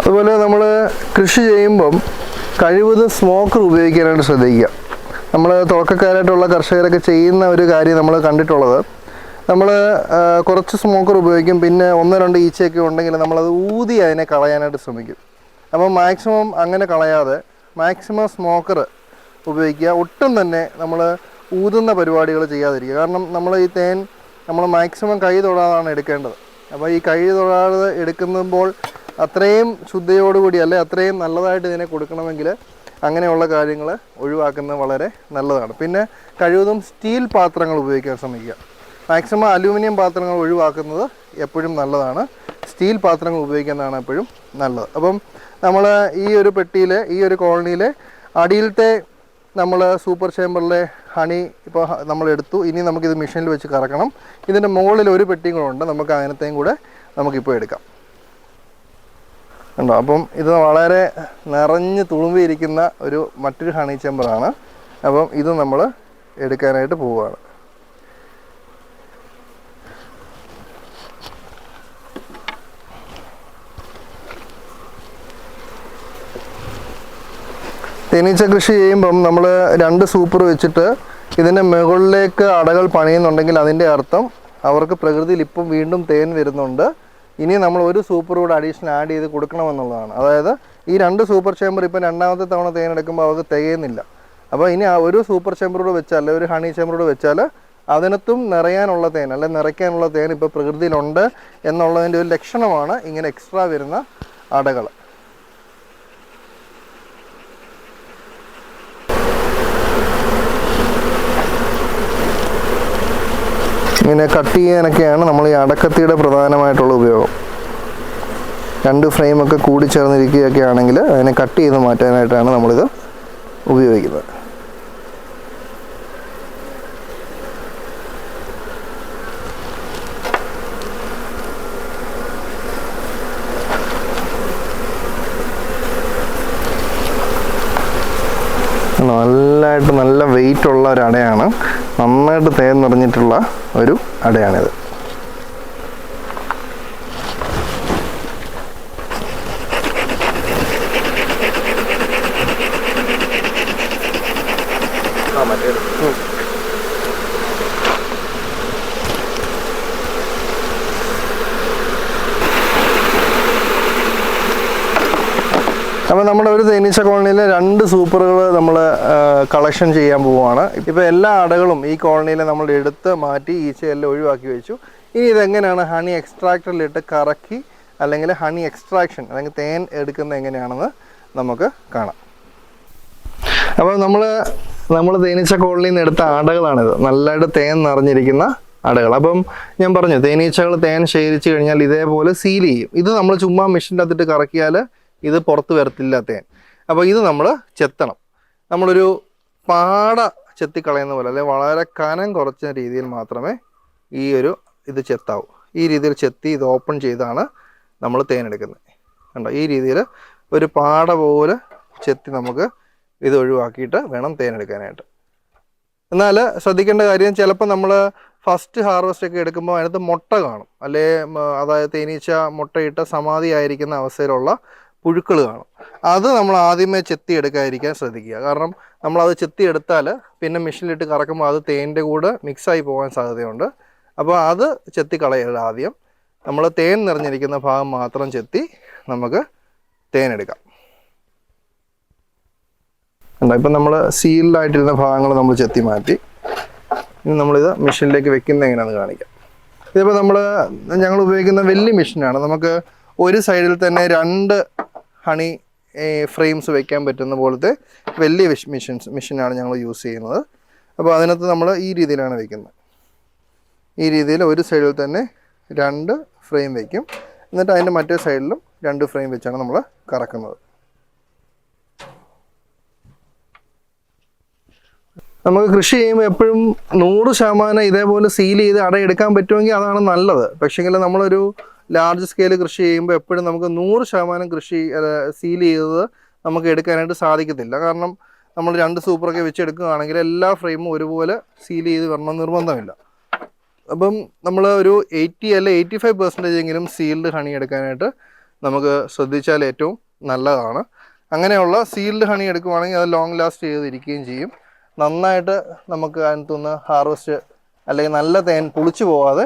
അതുപോലെ നമ്മൾ കൃഷി ചെയ്യുമ്പം കഴിവതും സ്മോക്കർ ഉപയോഗിക്കാനായിട്ട് ശ്രദ്ധിക്കുക. നമ്മൾ തുടക്കക്കാരായിട്ടുള്ള കർഷകരൊക്കെ ചെയ്യുന്ന ഒരു കാര്യം നമ്മൾ കണ്ടിട്ടുള്ളത്, നമ്മൾ കുറച്ച് സ്മോക്കർ ഉപയോഗിക്കും, പിന്നെ 1-2 ഈച്ചയൊക്കെ ഉണ്ടെങ്കിൽ നമ്മളത് ഊതി അതിനെ കളയാനായിട്ട് ശ്രമിക്കും. അപ്പോൾ മാക്സിമം അങ്ങനെ കളയാതെ മാക്സിമം സ്മോക്കർ ഉപയോഗിക്കുക. ഒട്ടും തന്നെ നമ്മൾ ഊതുന്ന പരിപാടികൾ ചെയ്യാതിരിക്കുക. കാരണം നമ്മൾ ഈ തേൻ നമ്മൾ മാക്സിമം കൈ തൊടാതാണ് എടുക്കേണ്ടത്. അപ്പോൾ ഈ കൈ തൊടാതെ എടുക്കുമ്പോൾ അത്രയും ശുദ്ധിയോടുകൂടി അല്ലെ അത്രയും നല്ലതായിട്ട് ഇതിനെ കൊടുക്കണമെങ്കിൽ അങ്ങനെയുള്ള കാര്യങ്ങൾ ഒഴിവാക്കുന്നത് വളരെ നല്ലതാണ്. പിന്നെ കഴിവതും സ്റ്റീൽ പാത്രങ്ങൾ ഉപയോഗിക്കാൻ ശ്രമിക്കുക. മാക്സിമം അലൂമിനിയം പാത്രങ്ങൾ ഒഴിവാക്കുന്നത് എപ്പോഴും നല്ലതാണ്. സ്റ്റീൽ പാത്രങ്ങൾ ഉപയോഗിക്കുന്നതാണ് എപ്പോഴും നല്ലത്. അപ്പം നമ്മൾ ഈ ഒരു പെട്ടിയിൽ ഈ ഒരു കോളനിയിലെ അടിയിലത്തെ നമ്മൾ സൂപ്പർ ചേമ്പറിലെ ഹണി ഇപ്പോൾ നമ്മൾ എടുത്തു. ഇനി നമുക്കിത് മെഷീനിൽ വെച്ച് കറക്കണം. ഇതിൻ്റെ മുകളിൽ ഒരു പെട്ടിയും കൂടെ ഉണ്ട്, നമുക്ക് അതിനത്തെയും കൂടെ നമുക്കിപ്പോൾ എടുക്കാം. ഉണ്ടോ? അപ്പം ഇത് വളരെ നിറഞ്ഞ് തുളുമ്പിയിരിക്കുന്ന മറ്റൊരു ഹണി ചേമ്പറാണ്. അപ്പം ഇത് നമ്മൾ എടുക്കാനായിട്ട് പോവുകയാണ്. തേനീച്ച കൃഷി ചെയ്യുമ്പം നമ്മൾ 2 സൂപ്പർ വെച്ചിട്ട് ഇതിൻ്റെ മുകളിലേക്ക് അടകൾ പണിയുന്നുണ്ടെങ്കിൽ അതിൻ്റെ അർത്ഥം അവർക്ക് പ്രകൃതിയിൽ ഇപ്പം വീണ്ടും തേൻ വരുന്നുണ്ട്. ഇനി നമ്മൾ ഒരു സൂപ്പർ കൂടെ അഡീഷണൽ ആഡ് ചെയ്ത് കൊടുക്കണമെന്നുള്ളതാണ്. അതായത് ഈ 2 സൂപ്പർ ചേമ്പർ ഇപ്പം രണ്ടാമത്തെ തവണ തേൻ എടുക്കുമ്പോൾ അവർക്ക് തികയുന്നില്ല. അപ്പോൾ ഇനി ആ ഒരു സൂപ്പർ ചേമ്പറോട് വെച്ചാൽ അല്ലെങ്കിൽ ഒരു ഹണി ചേമ്പറോട് വെച്ചാൽ അതിനകത്തും നിറയാനുള്ള തേൻ അല്ലെങ്കിൽ നിറയ്ക്കാനുള്ള തേൻ ഇപ്പോൾ പ്രകൃതിയിലുണ്ട് എന്നുള്ളതിൻ്റെ ഒരു ലക്ഷണമാണ് ഇങ്ങനെ എക്സ്ട്രാ വരുന്ന അടകൾ. ഇങ്ങനെ കട്ട് ചെയ്യാനൊക്കെയാണ് നമ്മൾ ഈ അടക്കത്തിയുടെ പ്രധാനമായിട്ടുള്ള ഉപയോഗം. 2 ഫ്രെയിമൊക്കെ കൂടിച്ചേർന്നിരിക്കുകയൊക്കെ ആണെങ്കിൽ അതിനെ കട്ട് ചെയ്ത് മാറ്റാനായിട്ടാണ് നമ്മളിത് ഉപയോഗിക്കുന്നത്. നല്ല വെയിറ്റ് ഉള്ള ഒരു അടയാണ്, നന്നായിട്ട് തേൻ നിറഞ്ഞിട്ടുള്ള ഒരു അടയാണിത്. അപ്പോൾ നമ്മുടെ ഒരു തേനീച്ച കോളനിയിലെ 2 സൂപ്പറുകൾ നമ്മൾ കളക്ഷൻ ചെയ്യാൻ പോവുകയാണ്. ഇപ്പോൾ എല്ലാ അടകളും ഈ കോളനിയിൽ നമ്മൾ എടുത്ത് മാറ്റി ഈച്ചയെല്ലാം ഒഴിവാക്കി വെച്ചു. ഇനി ഇതെങ്ങനെയാണ് ഹണി എക്സ്ട്രാക്ടറിലിട്ട് കറക്കി അല്ലെങ്കിൽ ഹണി എക്സ്ട്രാക്ഷൻ അല്ലെങ്കിൽ തേൻ എടുക്കുന്നത് എങ്ങനെയാണെന്ന് നമുക്ക് കാണാം. അപ്പോൾ നമ്മൾ തേനീച്ച കോളനിയിൽ നിന്ന് എടുത്ത അടകളാണിത്, നല്ലതായിട്ട് തേൻ നിറഞ്ഞിരിക്കുന്ന അടകൾ. അപ്പം ഞാൻ പറഞ്ഞു തേനീച്ചകൾ തേൻ ശേഖരിച്ച് കഴിഞ്ഞാൽ ഇതേപോലെ സീൽ ചെയ്യും. ഇത് നമ്മൾ ചുമ്മാ മെഷീൻ്റെ അകത്തിട്ട് കറക്കിയാൽ ഇത് പുറത്ത് വരത്തില്ല തേൻ. അപ്പോൾ ഇത് നമ്മൾ ചെത്തണം. നമ്മളൊരു പാട ചെത്തിക്കളയുന്ന പോലെ അല്ലെങ്കിൽ വളരെ കനം കുറച്ച രീതിയിൽ മാത്രമേ ഇത് ചെത്താവൂ. ഈ രീതിയിൽ ചെത്തി ഇത് ഓപ്പൺ ചെയ്താണ് നമ്മൾ തേൻ എടുക്കുന്നത്. കണ്ടോ, ഈ രീതിയിൽ ഒരു പാട പോലെ ചെത്തി നമുക്ക് ഇത് ഒഴിവാക്കിയിട്ട് വേണം തേൻ എടുക്കാനായിട്ട്. എന്നാൽ ശ്രദ്ധിക്കേണ്ട കാര്യം, ചിലപ്പോൾ നമ്മൾ ഫസ്റ്റ് ഹാർവസ്റ്റ് ഒക്കെ എടുക്കുമ്പോൾ അതിനകത്ത് മുട്ട കാണും, അല്ലെ അതായത് തേനീച്ച മുട്ടയിട്ട സമാധിയായിരിക്കുന്ന അവസ്ഥയിലുള്ള പുഴുക്കൾ കാണും. അത് നമ്മൾ ആദ്യമേ ചെത്തി എടുക്കാതിരിക്കാൻ ശ്രദ്ധിക്കുക. കാരണം നമ്മളത് ചെത്തി എടുത്താൽ പിന്നെ മെഷീനിലിട്ട് കറക്കുമ്പോൾ അത് തേനിൻ്റെ കൂടെ മിക്സായി പോകാൻ സാധ്യതയുണ്ട്. അപ്പോൾ അത് ചെത്തി കളയരുത്. ആദ്യം നമ്മൾ തേൻ നിറഞ്ഞിരിക്കുന്ന ഭാഗം മാത്രം ചെത്തി നമുക്ക് തേൻ എടുക്കാം. ഇപ്പം നമ്മൾ സീൽഡായിട്ടിരുന്ന ഭാഗങ്ങൾ നമ്മൾ ചെത്തി മാറ്റി. ഇനി നമ്മളിത് മെഷീനിലേക്ക് വെക്കുന്നത് എങ്ങനെയാണെന്ന് കാണിക്കാം. ഇതിപ്പോൾ ഞങ്ങൾ ഉപയോഗിക്കുന്ന വലിയ മെഷീനാണ്. നമുക്ക് ഒരു സൈഡിൽ തന്നെ 2 ഹണി ഫ്രെയിംസ് വെക്കാൻ പറ്റുന്ന പോലത്തെ വലിയ മെഷീനാണ് ഞങ്ങൾ യൂസ് ചെയ്യുന്നത്. അപ്പോൾ അതിനകത്ത് നമ്മൾ ഈ രീതിയിലാണ് വയ്ക്കുന്നത്. ഈ രീതിയിൽ ഒരു സൈഡിൽ തന്നെ 2 ഫ്രെയിം വയ്ക്കും. എന്നിട്ട് അതിൻ്റെ മറ്റേ സൈഡിലും 2 ഫ്രെയിം വെച്ചാണ് നമ്മൾ കറക്കുന്നത്. നമുക്ക് കൃഷി ചെയ്യുമ്പോൾ എപ്പോഴും 100% ഇതേപോലെ സീൽ ചെയ്ത് അടയെടുക്കാൻ പറ്റുമെങ്കിൽ അതാണ് നല്ലത്. പക്ഷേങ്കിൽ നമ്മളൊരു ലാർജ് സ്കെയിൽ കൃഷി ചെയ്യുമ്പോൾ എപ്പോഴും നമുക്ക് 100% കൃഷി സീൽ ചെയ്തത് നമുക്ക് എടുക്കാനായിട്ട് സാധിക്കത്തില്ല. കാരണം നമ്മൾ 2 സൂപ്പറൊക്കെ വെച്ചെടുക്കുകയാണെങ്കിൽ എല്ലാ ഫ്രെയിമും ഒരുപോലെ സീൽ ചെയ്ത് വരണം നിർബന്ധമില്ല. അപ്പം നമ്മൾ ഒരു 80 അല്ലെ 85% എങ്കിലും സീൽഡ് ഹണി എടുക്കാനായിട്ട് നമുക്ക് ശ്രദ്ധിച്ചാൽ ഏറ്റവും നല്ലതാണ്. അങ്ങനെയുള്ള സീൽഡ് ഹണി എടുക്കുകയാണെങ്കിൽ അത് ലോങ് ലാസ്റ്റ് ചെയ്തിരിക്കുകയും ചെയ്യും. നന്നായിട്ട് നമുക്ക് അതിനകത്തുനിന്ന് ഹാർവസ്റ്റ് അല്ലെങ്കിൽ നല്ല തേൻ പുളിച്ചു പോകാതെ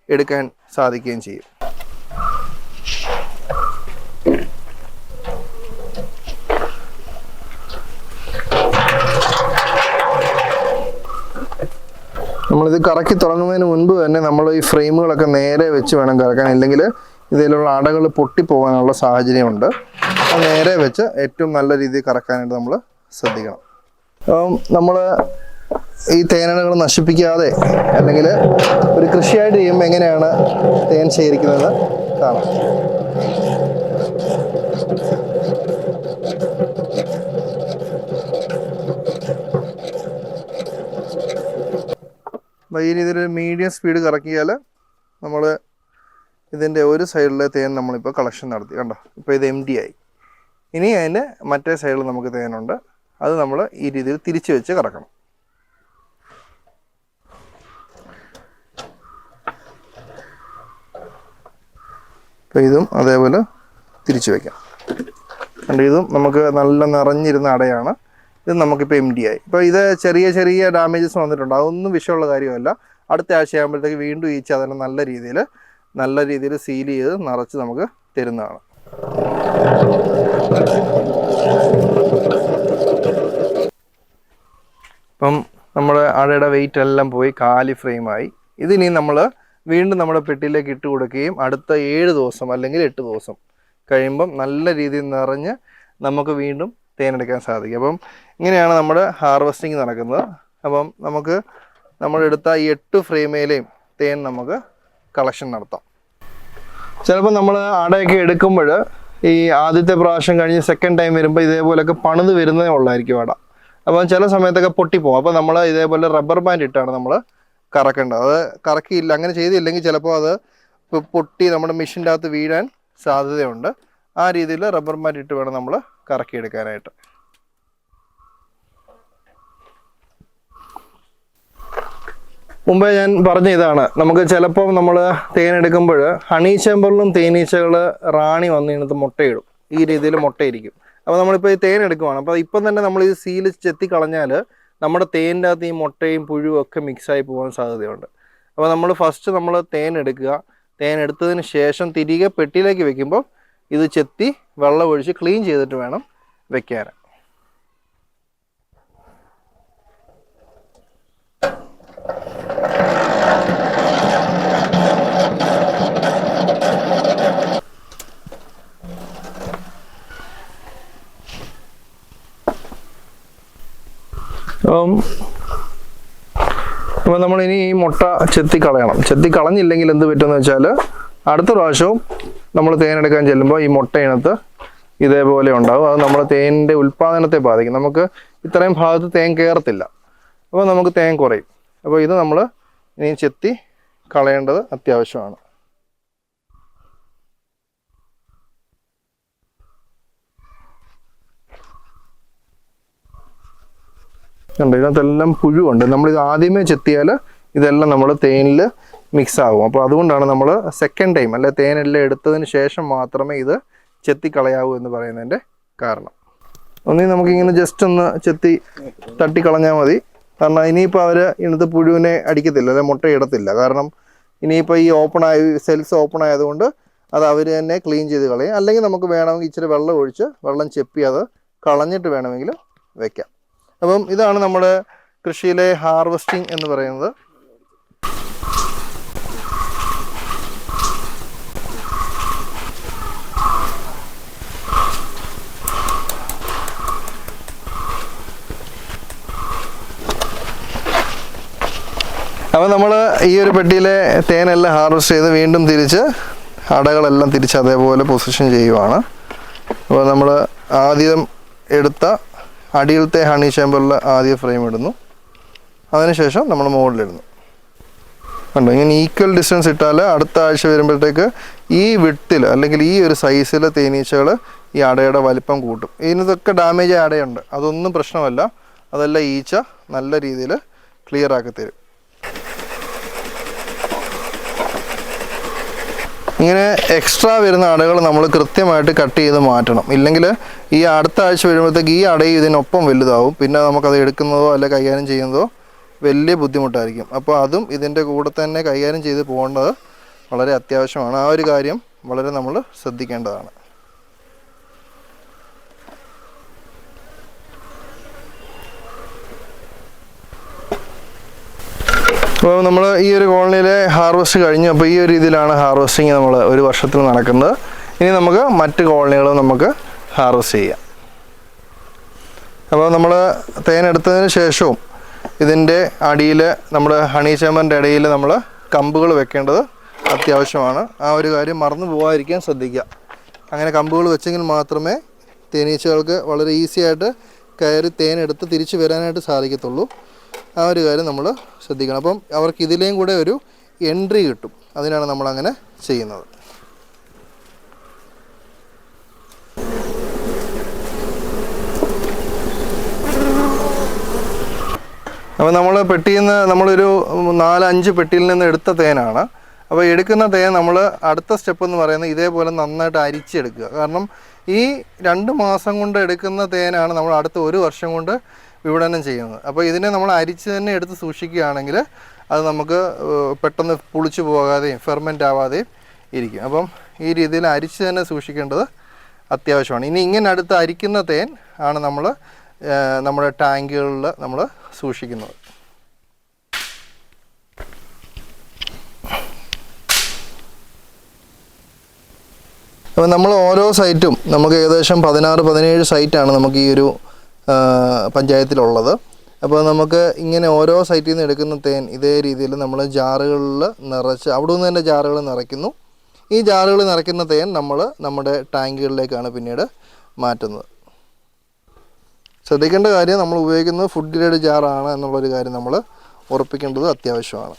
എടുക്കാൻ സാധിക്കുകയും ചെയ്യും. നമ്മളിത് കറക്കി തുടങ്ങുന്നതിന് മുൻപ് തന്നെ നമ്മൾ ഈ ഫ്രെയിമുകളൊക്കെ നേരെ വെച്ച് വേണം കറക്കാൻ, ഇല്ലെങ്കിൽ ഇതിലുള്ള അടകൾ പൊട്ടിപ്പോകാനുള്ള സാഹചര്യമുണ്ട്. നേരെ വെച്ച് ഏറ്റവും നല്ല രീതിയിൽ കറക്കാനായിട്ട് നമ്മൾ ശ്രദ്ധിക്കണം. നമ്മൾ ഈ തേനണകൾ നശിപ്പിക്കാതെ അല്ലെങ്കിൽ ഒരു കൃഷിയായിട്ട് ചെയ്യുമ്പോൾ എങ്ങനെയാണ് തേൻ ശേഖരിക്കുന്നതെന്ന് കാണാം. ഈ രീതിയിൽ മീഡിയം സ്പീഡ് കറക്കിയാൽ നമ്മൾ ഇതിൻ്റെ ഒരു സൈഡിലെ തേൻ നമ്മളിപ്പോൾ കളക്ഷൻ നടത്തി. കണ്ടോ, ഇപ്പോൾ ഇത് empty ആയി. ഇനി അതിൻ്റെ മറ്റേ സൈഡിൽ നമുക്ക് തേനുണ്ട്. അത് നമ്മൾ ഈ രീതിയിൽ തിരിച്ച് വെച്ച് കറക്കണം. അപ്പോൾ ഇതും അതേപോലെ തിരിച്ച് വയ്ക്കാം. കണ്ട് ഇതും നമുക്ക് നല്ല നിറഞ്ഞിരുന്ന അടയാണ്. ഇത് നമുക്കിപ്പോൾ empty ആയി. ഇപ്പോൾ ഇത് ചെറിയ ചെറിയ ഡാമേജസ് വന്നിട്ടുണ്ട്. അതൊന്നും വിഷയമുള്ള കാര്യമല്ല. അടുത്ത ആഴ്ച ആകുമ്പോഴത്തേക്ക് വീണ്ടും ഈച്ച അതിനെ നല്ല രീതിയിൽ സീൽ ചെയ്ത് നിറച്ച് നമുക്ക് തരുന്നതാണ്. അപ്പം നമ്മുടെ അടയുടെ വെയിറ്റ് എല്ലാം പോയി കാലി ഫ്രെയിമായി. ഇതിനി നമ്മൾ വീണ്ടും നമ്മുടെ പെട്ടിയിലേക്ക് ഇട്ട് കൊടുക്കുകയും അടുത്ത 7 ദിവസം അല്ലെങ്കിൽ 8 ദിവസം കഴിയുമ്പം നല്ല രീതിയിൽ നിറഞ്ഞ് നമുക്ക് വീണ്ടും തേനെടുക്കാൻ സാധിക്കും. അപ്പം ഇങ്ങനെയാണ് നമ്മുടെ ഹാർവെസ്റ്റിംഗ് നടക്കുന്നത്. അപ്പം നമുക്ക് നമ്മളെടുത്ത ഈ 8 ഫ്രെയിമേലെയും തേൻ നമുക്ക് കളക്ഷൻ നടത്താം. ചിലപ്പോൾ നമ്മൾ അടയൊക്കെ എടുക്കുമ്പോൾ ഈ ആദ്യത്തെ പ്രാവശ്യം കഴിഞ്ഞ് സെക്കൻഡ് ടൈം വരുമ്പോൾ ഇതേപോലെയൊക്കെ പണിത് വരുന്നതേ ഉള്ളായിരിക്കും അട. അപ്പം ചില സമയത്തൊക്കെ പൊട്ടിപ്പോകും. അപ്പോൾ നമ്മൾ ഇതേപോലെ റബ്ബർ ബാൻഡ് ഇട്ടാണ് നമ്മൾ കറക്കേണ്ടത്. അത് കറക്കിയില്ല, അങ്ങനെ ചെയ്തില്ലെങ്കിൽ ചിലപ്പോൾ അത് പൊട്ടി നമ്മുടെ മെഷീൻ്റെ അകത്ത് വീഴാൻ സാധ്യതയുണ്ട്. ആ രീതിയിൽ റബ്ബർ ബാൻഡ് ഇട്ട് വേണം നമ്മൾ കറക്കിയെടുക്കാനായിട്ട്. മുമ്പേ ഞാൻ പറഞ്ഞ ഇതാണ്, നമുക്ക് ചിലപ്പോൾ നമ്മൾ തേനെടുക്കുമ്പോൾ ഹണി ചേമ്പറിലും തേനീച്ചകൾ റാണി വന്ന് ഇതിനകത്ത് മുട്ടയിടും. ഈ രീതിയിൽ മുട്ടയിരിക്കും. അപ്പോൾ നമ്മളിപ്പോൾ ഈ തേൻ എടുക്കുവാണ്. അപ്പോൾ ഇപ്പം തന്നെ നമ്മൾ ഈ സീല് ചെത്തി കളഞ്ഞാൽ നമ്മുടെ തേനിൻ്റെ അകത്ത് ഈ മുട്ടയും പുഴുവും ഒക്കെ മിക്സായി പോകാൻ സാധ്യതയുണ്ട്. അപ്പോൾ നമ്മൾ ഫസ്റ്റ് നമ്മൾ തേൻ എടുക്കുക. തേൻ എടുത്തതിന് ശേഷം തിരികെ പെട്ടിയിലേക്ക് വെക്കുമ്പോൾ ഇത് ചെത്തി വെള്ളം ഒഴിച്ച് ക്ലീൻ ചെയ്തിട്ട് വേണം വെക്കാൻ. അപ്പോൾ നമ്മളിനി ഈ മുട്ട ചെത്തി കളയണം. ചെത്തി കളഞ്ഞില്ലെങ്കിൽ എന്ത് പറ്റുമെന്ന് വെച്ചാൽ അടുത്ത പ്രാവശ്യവും നമ്മൾ തേനെടുക്കാൻ ചെല്ലുമ്പോൾ ഈ മുട്ടയിനകത്ത് ഇതേപോലെ ഉണ്ടാകും. അത് നമ്മുടെ തേനിൻ്റെ ഉൽപ്പാദനത്തെ ബാധിക്കും. നമുക്ക് ഇത്രയും ഭാഗത്ത് തേൻ കയറത്തില്ല. അപ്പോൾ നമുക്ക് തേൻ കുറയും. അപ്പോൾ ഇത് നമ്മൾ ഇനി ചെത്തി കളയേണ്ടത് അത്യാവശ്യമാണ്. ഉണ്ട്, ഇതിനകത്തെല്ലാം പുഴുവുണ്ട്. നമ്മളിത് ആദ്യമേ ചെത്തിയാൽ ഇതെല്ലാം നമ്മൾ തേനിൽ മിക്സ് ആകും. അപ്പോൾ അതുകൊണ്ടാണ് നമ്മൾ സെക്കൻഡ് ടൈം അല്ലെ തേനെല്ലാം എടുത്തതിന് ശേഷം മാത്രമേ ഇത് ചെത്തി കളയാവൂ എന്ന് പറയുന്നതിൻ്റെ കാരണം. ഒന്നീ നമുക്കിങ്ങനെ ജസ്റ്റ് ഒന്ന് ചെത്തി തട്ടിക്കളഞ്ഞാൽ മതി. കാരണം ഇനിയിപ്പോൾ അവർ ഇന്നത്തെ പുഴുവിനെ അടിക്കത്തില്ല, അല്ലെ മുട്ട ഇടത്തില്ല. കാരണം ഇനിയിപ്പോൾ ഈ സെൽസ് ഓപ്പൺ ആയതുകൊണ്ട് അത് അവർ തന്നെ ക്ലീൻ ചെയ്ത് കളയും. അല്ലെങ്കിൽ നമുക്ക് വേണമെങ്കിൽ ഇച്ചിരി വെള്ളം ഒഴിച്ച് വെള്ളം ചെപ്പി അത് കളഞ്ഞിട്ട് വേണമെങ്കിൽ വെക്കാം. അപ്പം ഇതാണ് നമ്മുടെ കൃഷിയിലെ ഹാർവെസ്റ്റിംഗ് എന്ന് പറയുന്നത്. അപ്പോൾ നമ്മൾ ഈ ഒരു പെട്ടിയിലെ തേനെല്ലാം ഹാർവെസ്റ്റ് ചെയ്ത് വീണ്ടും തിരിച്ച് അടകളെല്ലാം തിരിച്ച് അതേപോലെ പൊസിഷൻ ചെയ്യുവാണ്. അപ്പോൾ നമ്മൾ ആദ്യം എടുത്ത അടിയിലത്തെ ഹണി ചേമ്പറിൽ ആദ്യം ഫ്രെയിം ഇടുന്നു. അതിനുശേഷം നമ്മൾ മുകളിലിടുന്നു. കണ്ടോ, ഇങ്ങനെ ഈക്വൽ ഡിസ്റ്റൻസ് ഇട്ടാൽ അടുത്ത ആഴ്ച വരുമ്പോഴത്തേക്ക് ഈ വിട്ടിൽ അല്ലെങ്കിൽ ഈ ഒരു സൈസിൽ തേനീച്ചകൾ ഈ അടയുടെ വലിപ്പം കൂട്ടും. ഇതിനൊക്കെ ഡാമേജ് അടയുണ്ട്, അതൊന്നും പ്രശ്നമല്ല. അതെല്ലാം ഈച്ച നല്ല രീതിയിൽ ക്ലിയർ ആക്കി തരും. ഇങ്ങനെ എക്സ്ട്രാ വരുന്ന അടകൾ നമ്മൾ കൃത്യമായിട്ട് കട്ട് ചെയ്ത് മാറ്റണം. ഇല്ലെങ്കിൽ ഈ അടുത്ത ആഴ്ച വരുമ്പോഴത്തേക്ക് ഈ അടയും ഇതിനൊപ്പം വലുതാവും. പിന്നെ നമുക്കത് എടുക്കുന്നതോ അല്ലെ കൈകാര്യം ചെയ്യുന്നതോ വലിയ ബുദ്ധിമുട്ടായിരിക്കും. അപ്പോൾ അതും ഇതിൻ്റെ കൂടെ തന്നെ കൈകാര്യം ചെയ്ത് പോകേണ്ടത് വളരെ അത്യാവശ്യമാണ്. ആ ഒരു കാര്യം വളരെ നമ്മൾ ശ്രദ്ധിക്കേണ്ടതാണ്. അപ്പോൾ നമ്മൾ ഈ ഒരു കോളനിയിലെ ഹാർവെസ്റ്റ് കഴിഞ്ഞു. അപ്പോൾ ഈ ഒരു രീതിയിലാണ് ഹാർവെസ്റ്റിങ് നമ്മൾ ഒരു വർഷത്തിൽ നടക്കുന്നത്. ഇനി നമുക്ക് മറ്റ് കോളനികളും നമുക്ക് ഹാർവെസ്റ്റ് ചെയ്യാം. അപ്പോൾ നമ്മൾ തേനെടുത്തതിന് ശേഷവും ഇതിൻ്റെ അടിയിൽ നമ്മുടെ ഹണി ചേമ്പറിൻ്റെ ഇടയിൽ നമ്മൾ കമ്പുകൾ വെക്കേണ്ടത് അത്യാവശ്യമാണ്. ആ ഒരു കാര്യം മറന്നു പോകാതിരിക്കാൻ ശ്രദ്ധിക്കുക. അങ്ങനെ കമ്പുകൾ വെച്ചെങ്കിൽ മാത്രമേ തേനീച്ചകൾക്ക് വളരെ ഈസി ആയിട്ട് കയറി തേനെടുത്ത് തിരിച്ചു വരാനായിട്ട് സാധിക്കത്തുള്ളൂ. ആ ഒരു കാര്യം നമ്മൾ ശ്രദ്ധിക്കണം. അപ്പം അവർക്ക് ഇതിലേയും കൂടെ ഒരു എൻട്രി കിട്ടും. അതിനാണ് നമ്മളങ്ങനെ ചെയ്യുന്നത്. അപ്പോൾ നമ്മൾ പെട്ടിയിൽ നിന്ന് നമ്മളൊരു 4-5 പെട്ടിയിൽ നിന്ന് എടുത്ത തേനാണ്. അപ്പോൾ എടുക്കുന്ന തേൻ നമ്മൾ അടുത്ത സ്റ്റെപ്പ് എന്ന് പറയുന്നത് ഇതേപോലെ നന്നായിട്ട് അരിച്ചെടുക്കുക. കാരണം ഈ 2 മാസം കൊണ്ട് എടുക്കുന്ന തേനാണ് നമ്മൾ അടുത്ത 1 വർഷം കൊണ്ട് വിപണനം ചെയ്യുന്നത്. അപ്പോൾ ഇതിനെ നമ്മൾ അരിച്ച് തന്നെ എടുത്ത് സൂക്ഷിക്കുകയാണെങ്കിൽ അത് നമുക്ക് പെട്ടെന്ന് പുളിച്ചു പോകാതെയും ഫെർമെൻ്റ് ആവാതെയും ഇരിക്കും. അപ്പം ഈ രീതിയിൽ അരിച്ച് തന്നെ സൂക്ഷിക്കേണ്ടത് അത്യാവശ്യമാണ്. ഇനി ഇങ്ങനെ അടുത്ത് അരിക്കുന്ന തേൻ ആണ് നമ്മൾ നമ്മുടെ ടാങ്കുകളിൽ നമ്മൾ സൂക്ഷിക്കുന്നത്. അപ്പോൾ നമ്മൾ ഓരോ സൈറ്റും നമുക്ക് ഏകദേശം 16-17 സൈറ്റാണ് നമുക്ക് ഈ ഒരു പഞ്ചായത്തിലുള്ളത്. അപ്പോൾ നമുക്ക് ഇങ്ങനെ ഓരോ സൈറ്റിൽ നിന്ന് എടുക്കുന്ന തേൻ ഇതേ രീതിയിൽ നമ്മൾ ജാറുകളിൽ നിറച്ച് അവിടെ നിന്ന് തന്നെ ജാറുകൾ നിറയ്ക്കുന്നു. ഈ ജാറുകൾ നിറയ്ക്കുന്ന തേൻ നമ്മൾ നമ്മുടെ ടാങ്കുകളിലേക്കാണ് പിന്നീട് മാറ്റുന്നത്. ശ്രദ്ധിക്കേണ്ട കാര്യം, നമ്മൾ ഉപയോഗിക്കുന്നത് ഫുഡ് ഗ്രേഡ് ജാറാണ് എന്നുള്ളൊരു കാര്യം നമ്മൾ ഉറപ്പിക്കേണ്ടത് അത്യാവശ്യമാണ്.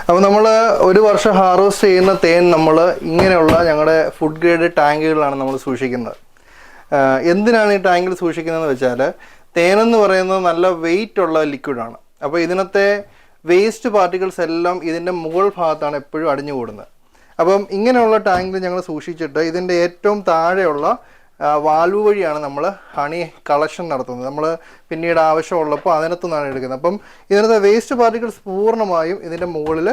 അപ്പോൾ നമ്മൾ ഒരു വർഷം ഹാർവെസ്റ്റ് ചെയ്യുന്ന തേൻ നമ്മൾ ഇങ്ങനെയുള്ള ഞങ്ങളുടെ ഫുഡ് ഗ്രേഡ് ടാങ്കുകളിലാണ് നമ്മൾ സൂക്ഷിക്കുന്നത്. എന്തിനാണ് ഈ ടാങ്കിൽ സൂക്ഷിക്കുന്നതെന്ന് വെച്ചാൽ, തേനെന്ന് പറയുന്നത് നല്ല വെയിറ്റ് ഉള്ള ലിക്വിഡാണ്. അപ്പോൾ ഇതിനകത്തെ വേസ്റ്റ് പാർട്ടിക്കിൾസ് എല്ലാം ഇതിൻ്റെ മുകൾ ഭാഗത്താണ് എപ്പോഴും അടിഞ്ഞുകൂടുന്നത്. അപ്പം ഇങ്ങനെയുള്ള ടാങ്കിൽ ഞങ്ങൾ സൂക്ഷിച്ചിട്ട് ഇതിൻ്റെ ഏറ്റവും താഴെയുള്ള വാൽവ് വഴിയാണ് നമ്മൾ ഹണി കളക്ഷൻ നടത്തുന്നത്. നമ്മൾ പിന്നീട് ആവശ്യമുള്ളപ്പോൾ അതിനകത്തു നിന്നാണ് എടുക്കുന്നത്. അപ്പം ഇതിനകത്തെ വേസ്റ്റ് പാർട്ടിക്കിൾസ് പൂർണ്ണമായും ഇതിൻ്റെ മുകളിൽ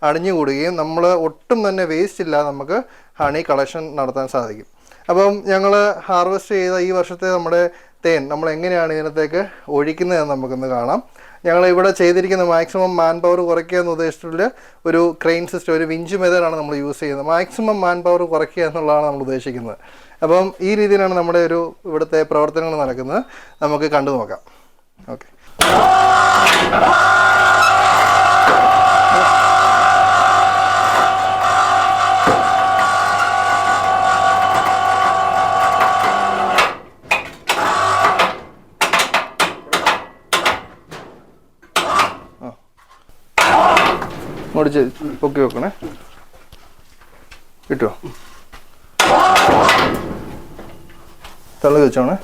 അടിഞ്ഞുകൂടുകയും നമ്മൾ ഒട്ടും തന്നെ വേസ്റ്റ് ഇല്ലാതെ നമുക്ക് ഹണി കളക്ഷൻ നടത്താൻ സാധിക്കും. അപ്പം ഞങ്ങൾ ഹാർവെസ്റ്റ് ചെയ്ത ഈ വർഷത്തെ നമ്മുടെ തേൻ നമ്മൾ എങ്ങനെയാണ് ഇതിനകത്തേക്ക് ഒഴിക്കുന്നതെന്ന് നമുക്കൊന്ന് കാണാം. ഞങ്ങൾ ഇവിടെ ചെയ്തിരിക്കുന്ന മാക്സിമം മാൻ പവർ കുറയ്ക്കുക എന്ന ഉദ്ദേശത്തിലുള്ള ഒരു ക്രെയിൻ സിസ്റ്റം, ഒരു വിഞ്ച് മെത്തേഡാണ് നമ്മൾ യൂസ് ചെയ്യുന്നത്. മാക്സിമം മാൻ പവർ കുറയ്ക്കുക എന്നുള്ളതാണ് നമ്മൾ ഉദ്ദേശിക്കുന്നത്. അപ്പം ഈ രീതിയിലാണ് നമ്മുടെ ഇവിടുത്തെ പ്രവർത്തനങ്ങൾ നടക്കുന്നത്. നമുക്ക് കണ്ടു നോക്കാം. ഓക്കെ. മുടിച്ച് പൊക്കി വെക്കണേ, കിട്ടുമോ? തള്ളി വെച്ചോണേ.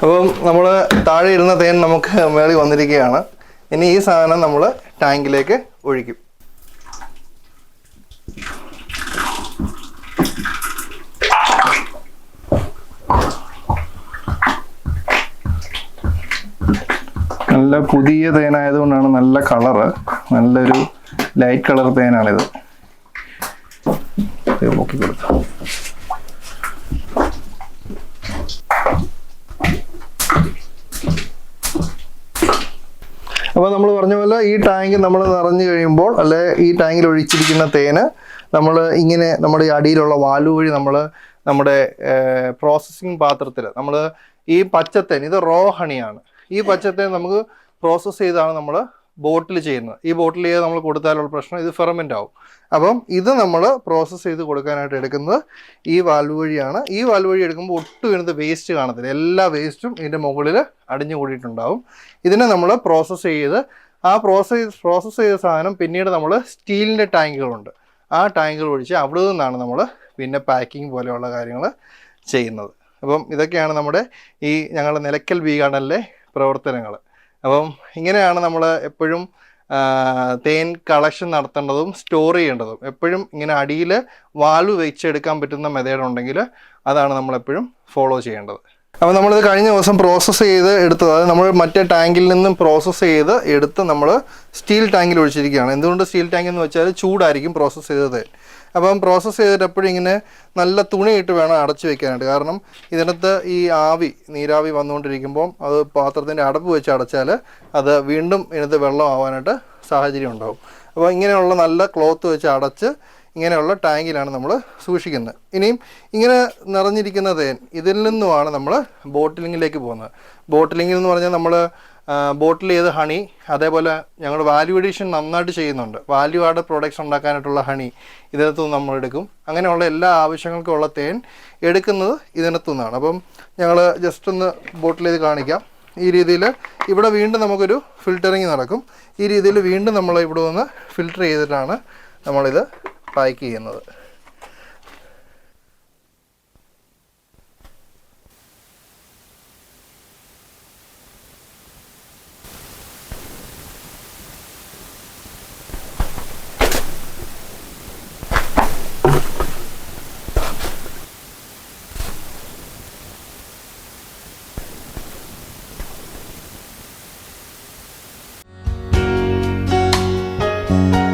അപ്പം നമ്മൾ താഴെ ഇരുന്ന തേൻ നമുക്ക് മേളിൽ വന്നിരിക്കുകയാണ്. ഇനി ഈ സാധനം നമ്മൾ ടാങ്കിലേക്ക് ഒഴിക്കും. നല്ല പുതിയ തേനായതുകൊണ്ടാണ് നല്ല കളറ്, നല്ലൊരു ലൈറ്റ് കളർ തേനാണിത്. പൊക്കി കൊടുത്തു. അപ്പോൾ നമ്മൾ പറഞ്ഞ പോലെ ഈ ടാങ്ക് നമ്മൾ നിറഞ്ഞു കഴിയുമ്പോൾ, അല്ലെ ഈ ടാങ്കിൽ ഒഴിച്ചിരിക്കുന്ന തേന് നമ്മൾ ഇങ്ങനെ നമ്മുടെ ഈ അടിയിലുള്ള വാൽവ് വഴി നമ്മൾ നമ്മുടെ പ്രോസസ്സിങ് പാത്രത്തിൽ നമ്മൾ ഈ പച്ചത്തേൻ, ഇത് റോ ഹണിയാണ്, ഈ പച്ചത്തേൻ നമുക്ക് പ്രോസസ്സ് ചെയ്താണ് നമ്മൾ ബോട്ടിൽ ചെയ്യുന്നത്. ഈ ബോട്ടിൽ ചെയ്ത് നമ്മൾ കൊടുത്താലുള്ള പ്രശ്നം ഇത് ഫെർമെൻ്റ് ആവും. അപ്പം ഇത് നമ്മൾ പ്രോസസ്സ് ചെയ്ത് കൊടുക്കാനായിട്ട് എടുക്കുന്നത് ഈ വാൽവ് വഴിയാണ്. ഈ വാൽവ് വഴി എടുക്കുമ്പോൾ ഒട്ടും ഇതിനകത്ത് വേസ്റ്റ് കാണത്തില്ല, എല്ലാ വേസ്റ്റും ഇതിൻ്റെ മുകളിൽ അടിഞ്ഞു കൂടിയിട്ടുണ്ടാവും. ഇതിനെ നമ്മൾ പ്രോസസ്സ് ചെയ്ത് ആ പ്രോസസ്സ് ചെയ്ത സാധനം പിന്നീട് നമ്മൾ സ്റ്റീലിൻ്റെ ടാങ്കുകളുണ്ട്, ആ ടാങ്കുകൾ ഒഴിച്ച് അവിടെ നിന്നാണ് നമ്മൾ പിന്നെ പാക്കിങ് പോലെയുള്ള കാര്യങ്ങൾ ചെയ്യുന്നത്. അപ്പം ഇതൊക്കെയാണ് നമ്മുടെ ഈ ഞങ്ങളുടെ നിലയ്ക്കൽ ബീ ഗാർഡനിലെ പ്രവർത്തനങ്ങൾ. അപ്പം ഇങ്ങനെയാണ് നമ്മൾ എപ്പോഴും തേൻ കളക്ഷൻ നടത്തേണ്ടതും സ്റ്റോർ ചെയ്യേണ്ടതും. എപ്പോഴും ഇങ്ങനെ അടിയിൽ വാൽവ് വെച്ചെടുക്കാൻ പറ്റുന്ന മെത്തേഡ് ഉണ്ടെങ്കിൽ അതാണ് നമ്മളെപ്പോഴും ഫോളോ ചെയ്യേണ്ടത്. അപ്പോൾ നമ്മളിത് കഴിഞ്ഞ ദിവസം പ്രോസസ്സ് ചെയ്ത് എടുത്തത്, അതായത് നമ്മൾ മറ്റേ ടാങ്കിൽ നിന്നും പ്രോസസ്സ് ചെയ്ത് എടുത്ത് നമ്മൾ സ്റ്റീൽ ടാങ്കിൽ ഒഴിച്ചിരിക്കുകയാണ്. എന്തുകൊണ്ട് സ്റ്റീൽ ടാങ്ക് എന്ന് വെച്ചാൽ ചൂടായിരിക്കും പ്രോസസ്സ് ചെയ്തത്. അപ്പം പ്രോസസ്സ് ചെയ്തിട്ട് എപ്പോഴും ഇങ്ങനെ നല്ല തുണിയിട്ട് വേണം അടച്ചു വെക്കാനായിട്ട്. കാരണം ഇതിനകത്ത് ഈ നീരാവി വന്നുകൊണ്ടിരിക്കുമ്പോൾ അത് പാത്രത്തിൻ്റെ അടപ്പ് വെച്ച് അടച്ചാൽ അത് വീണ്ടും ഇതിനകത്ത് വെള്ളം ആവാനായിട്ട് സാഹചര്യം ഉണ്ടാകും. അപ്പോൾ ഇങ്ങനെയുള്ള നല്ല ക്ലോത്ത് വെച്ച് അടച്ച് ഇങ്ങനെയുള്ള ടാങ്കിലാണ് നമ്മൾ സൂക്ഷിക്കുന്നത്. ഇനിയും ഇങ്ങനെ നിറഞ്ഞിരിക്കുന്ന തേൻ ഇതിൽ നിന്നുമാണ് നമ്മൾ ബോട്ടിലിങ്ങിലേക്ക് പോകുന്നത്. ബോട്ടിലിങ്ങിൽ എന്ന് പറഞ്ഞാൽ നമ്മൾ ബോട്ടിൽ ചെയ്ത ഹണി, അതേപോലെ ഞങ്ങൾ വാല്യൂ അഡീഷൻ നന്നായിട്ട് ചെയ്യുന്നുണ്ട്. വാല്യൂ ആഡ് പ്രോഡക്ട്സ് ഉണ്ടാക്കാനായിട്ടുള്ള ഹണി ഇതിനകത്തുനിന്ന് നമ്മൾ എടുക്കും. അങ്ങനെയുള്ള എല്ലാ ആവശ്യങ്ങൾക്കും ഉള്ള തേൻ എടുക്കുന്നത് ഇതിനകത്തുനിന്നാണ്. അപ്പം ഞങ്ങൾ ജസ്റ്റ് ഒന്ന് ബോട്ടിൽ ചെയ്ത് കാണിക്കാം. ഈ രീതിയിൽ ഇവിടെ വീണ്ടും നമുക്കൊരു ഫിൽറ്ററിങ് നടക്കും. ഈ രീതിയിൽ വീണ്ടും നമ്മൾ ഇവിടെ നിന്ന് ഫിൽറ്റർ ചെയ്തിട്ടാണ് നമ്മളിത് പാക്ക് ചെയ്യുന്നത്. ബൈ.